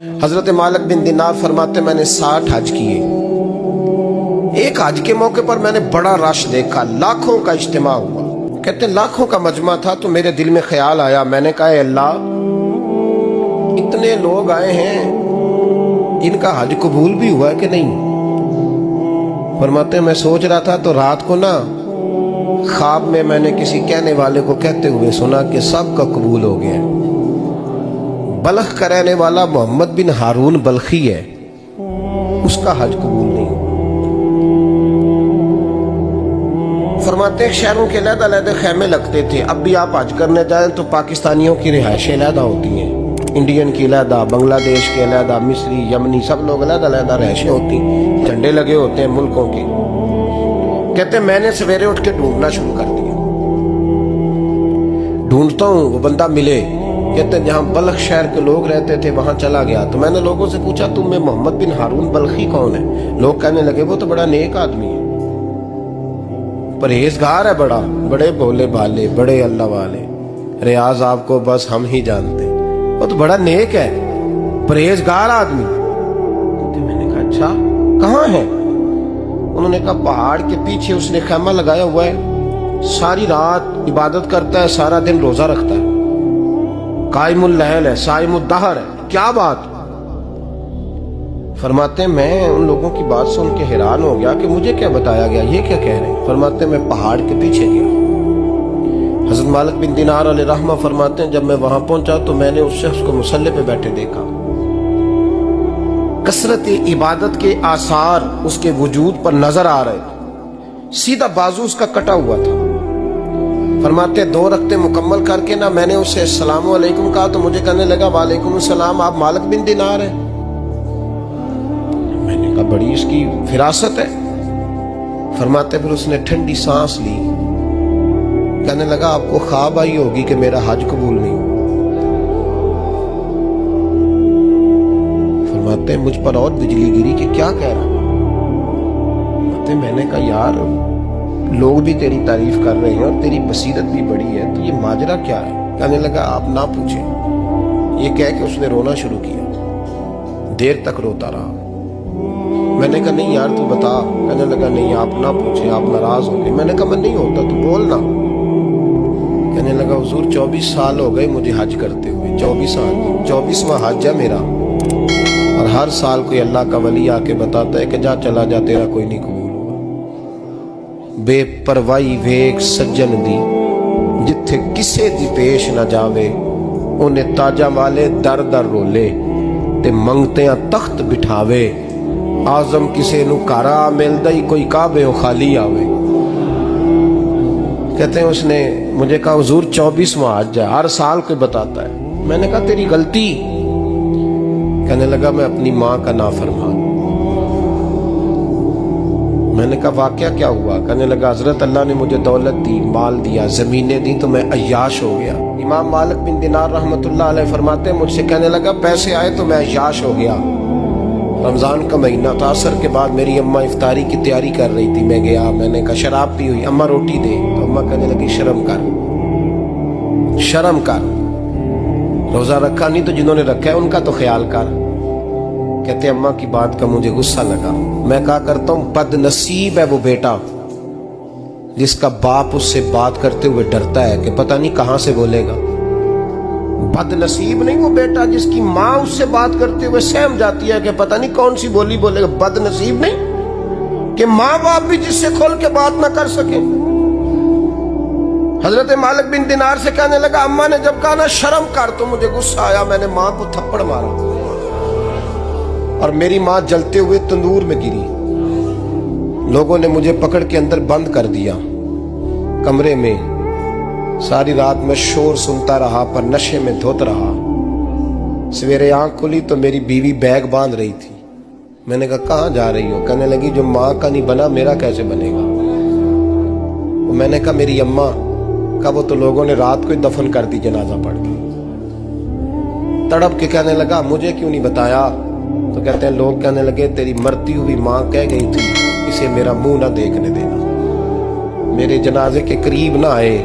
हजरत मालिक बिन दिनार फरमाते मैंने 60 हज किए। एक हज के मौके पर मैंने बड़ा रश देखा, लाखों का इज्तिमा हुआ। कहते लाखों का मजमा था तो मेरे दिल में ख्याल आया, मैंने कहा अल्लाह इतने लोग आए हैं, इनका हज कबूल भी हुआ कि नहीं। फरमाते मैं सोच रहा था तो रात को ना ख्वाब में मैंने किसी कहने वाले को कहते हुए सुना कि सबका कबूल हो गया। बल्ख का रहने वाला मोहम्मद बिन हारून बल्खी है, उसका हज कबूल नहीं। फरमाते शहरों के अलग-अलग खैमे लगते थे। अब भी आप हज करने जाएं तो पाकिस्तानियों की रिहाइशें अलग होती हैं, इंडियन की अलग, बांग्लादेश के अलग, मिस्री, यमनी, सब लोग अलग-अलग रिहाइशें होती, झंडे लगे होते हैं मुल्कों के। कहते मैंने सवेरे उठ के ढूंढना शुरू कर दिया, ढूंढता हूं वो बंदा मिले। कहते जहां बल्ख शहर के लोग रहते थे वहां चला गया तो मैंने लोगों से पूछा तुम में मोहम्मद बिन हारून बल्खी कौन है। लोग कहने लगे वो तो बड़ा नेक आदमी है, परहेजगार है, बड़े भोले भाले, बड़े अल्लाह वाले, रियाज आपको बस हम ही जानते, वो तो बड़ा नेक है, परहेजगार आदमी। तो मैंने कहा अच्छा कहाँ है। उन्होंने कहा पहाड़ के पीछे उसने खैमा लगाया हुआ है, सारी रात इबादत करता है, सारा दिन रोजा रखता है, कायमुल लहल है, साइमुद दहर है। क्या बात। फरमाते मैं उन लोगों की बात सुन के हैरान हो गया कि मुझे क्या बताया गया, ये क्या कह रहे हैं। फरमाते मैं पहाड़ के पीछे गया। हजरत मालिक बिन दिनार अलैहि रहमा फरमाते हैं जब मैं वहां पहुंचा तो मैंने उस शख्स को मुसल्ले पे बैठे देखा। कसरत इबादत के आसार उसके वजूद पर नजर आ रहे थे, सीधा बाजू उसका कटा हुआ था। फरमाते 2 रक्ते मुकम्मल करके ना मैंने उससे अस्सलाम वालेकुम कहा तो मुझे कहने लगा वालेकुम सलाम, आप मालिक बिन दिनार हैं। मैंने कहा बड़ी इसकी फिरासत है। फरमाते फिर उसने ठंडी सांस ली, कहने लगा आपको ख्वाब आई होगी कि मेरा हज कबूल नहीं। फरमाते मुझ पर और बिजली गिरी कि क्या कह रहा। मैंने कहा यार लोग भी तेरी तारीफ कर रहे हैं और तेरी बसीरत भी बड़ी है, तो ये माजरा क्या है। कहने लगा आप ना पूछें। ये कह के उसने रोना शुरू किया, देर तक रोता रहा। मैंने कहा नहीं यार तू बता। कहने लगा नहीं आप ना पूछें, आप नाराज हो गए। मैंने कहा मैं नहीं होता, तू बोल ना। कहने लगा हुजूर 24 साल हो गए मुझे हज करते हुए, 24 साल, 24वां हज है मेरा, और हर साल कोई अल्लाह का वली आके बताता है कि जा चला जा तेरा कोई नहीं कबूल। बेपरवाही वेख सज्जन दी, जिथे किसे दी पेश न जावे, उन्हें ताजा वाले दर दर रोले ते मंगते तख्त बिठावे। आजम किसे नु कारा मिलदा ही कोई काबे खाली आवे। कहते हैं उसने मुझे कहा हुजूर 24वां हज है, हर साल कोई बताता है। मैंने कहा तेरी गलती। कहने लगा मैं अपनी माँ का नाफरमान। मैंने कहा वाकया क्या हुआ। कहने लगा हजरत अल्लाह ने मुझे दौलत दी, माल दिया, जमीनें दी तो मैं अय्याश हो गया। इमाम मालिक बिन दिनार रहमतुल्लाह अलैह फरमाते मुझसे कहने लगा पैसे आए तो मैं अय्याश हो गया। रमजान का महीना था, असर के बाद मेरी अम्मा इफ्तारी की तैयारी कर रही थी, मैं गया, मैंने कहा शराब पी हुई, अम्मा रोटी दे। तो अम्मा कहने लगी शर्म कर, शर्म कर, रोजा रखा नहीं तो जिन्होंने रखा है उनका तो ख्याल कर। कहते अम्मा की बात का मुझे गुस्सा लगा। मैं कहा करता हूं बदनसीब है वो बेटा जिसका बाप उससे बात करते हुए डरता है कि पता नहीं कहां से बोलेगा। बदनसीब नहीं वो बेटा जिसकी माँ उससे बात करते हुए सहम जाती है कि पता नहीं कौन सी बोली बोलेगा। बदनसीब नहीं कि माँ बाप भी जिससे खोल के बात ना कर सके। हजरत मालिक बिन दिनार से कहने लगा अम्मा ने जब कहा ना शर्म कर तो मुझे गुस्सा आया, मैंने माँ को थप्पड़ मारा और मेरी माँ जलते हुए तंदूर में गिरी। लोगों ने मुझे पकड़ के अंदर बंद कर दिया कमरे में। सारी रात मैं शोर सुनता रहा पर नशे में धोत रहा। सवेरे आंख खुली तो मेरी बीवी बैग बांध रही थी। मैंने कहा कहाँ जा रही हो। कहने लगी जो माँ का नहीं बना मेरा कैसे बनेगा। तो मैंने कहा मेरी अम्मा का वो तो लोगों ने रात को ही दफन कर दी जनाजा पढ़ के। तड़प के कहने लगा मुझे क्यों नहीं बताया। तो कहते हैं लोग कहने लगे तेरी मरती हुई माँ कह गई थी इसे मेरा मुंह ना देखने देना, मेरे जनाजे के करीब ना आए।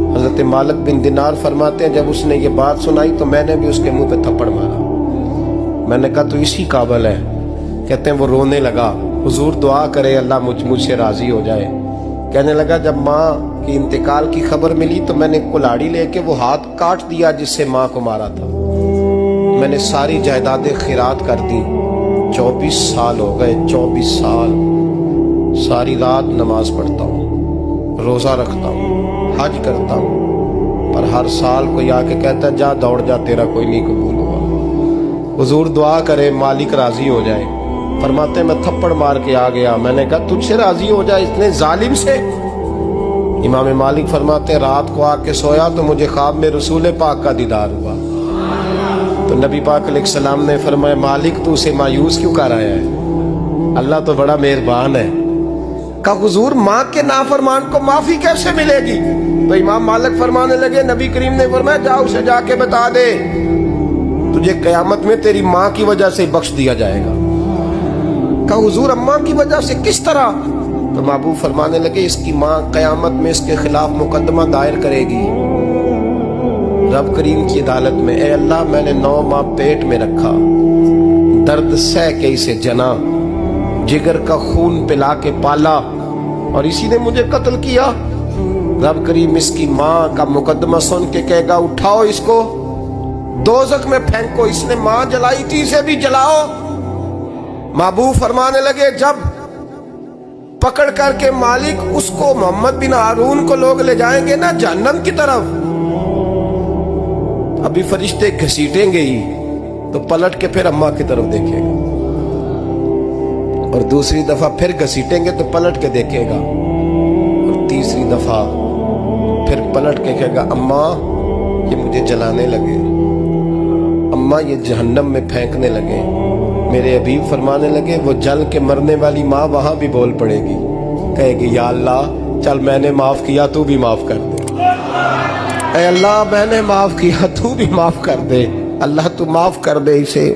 हजरत मालिक बिन दिनार फरमाते हैं जब उसने ये बात सुनाई तो मैंने भी उसके मुंह पे थप्पड़ मारा। मैंने कहा तो इसी काबिल है। कहते हैं वो रोने लगा, हुजूर दुआ करे अल्लाह मुझसे राजी हो जाए। कहने लगा जब माँ की इंतकाल की खबर मिली तो मैंने कुल्हाड़ी लेके वो हाथ काट दिया जिससे माँ को मारा था। मैंने सारी जायदादें खिरात कर दी। 24 साल हो गए, 24 साल। सारी रात नमाज पढ़ता हूँ, रोजा रखता हूँ, हज करता हूँ, पर हर साल कोई आके कहता जा दौड़ जा, तेरा कोई नहीं कबूल हुआ। हुजूर दुआ करे मालिक राजी हो जाए। फरमाते मैं थप्पड़ मार के आ गया। मैंने कहा तुझसे राजी हो जाए इतने जालिम से? इमाम मालिक फरमाते रात को आके सोया तो मुझे ख्वाब में रसूल पाक का दीदार हुआ। तो नबी पाक अलैहिस्सलाम ने फरमाया मालिक तू उसे मायूस क्यों कर आया है, अल्लाह तो बड़ा मेहरबान है। का हुजूर माँ के नाफरमान को माफी कैसे मिलेगी? तो इमाम मालिक फरमाने लगे नबी करीम ने फरमाया जा उसे जाके बता दे तुझे कयामत में तेरी माँ की वजह से बख्श दिया जाएगा। का हुजूर अम्मा की वजह से किस तरह? तो महबूब फरमाने लगे इसकी माँ कयामत में इसके खिलाफ मुकदमा दायर करेगी रब करीम की अदालत में। ए अल्लाह मैंने 9 माह पेट में रखा, दर्द सह के इसे जना, जिगर का खून पिला के पाला और इसी ने मुझे कत्ल किया। रब करीम इसकी माँ का मुकदमा सुन के कहेगा उठाओ इसको दोज़ख में फेंको, इसने माँ जलाई थी इसे भी जलाओ। महबूब फरमाने लगे जब पकड़ करके मालिक उसको मोहम्मद बिन हारून को लोग ले जाएंगे ना जहन्नम की तरफ, अभी फरिश्ते घसीटेंगे ही तो पलट के फिर अम्मा की तरफ देखेगा और दूसरी दफा फिर घसीटेंगे तो पलट के देखेगा और तीसरी दफा फिर पलट के कहेगा अम्मा ये मुझे जलाने लगे, अम्मा ये जहन्नम में फेंकने लगे। मेरे हबीब फरमाने लगे वो जल के मरने वाली माँ वहां भी बोल पड़ेगी, कहेगी या अल्लाह चल मैंने माफ किया तू भी माफ कर दे, ऐ अल्लाह मैंने माफ किया तू भी माफ कर दे, अल्लाह तू माफ कर दे इसे।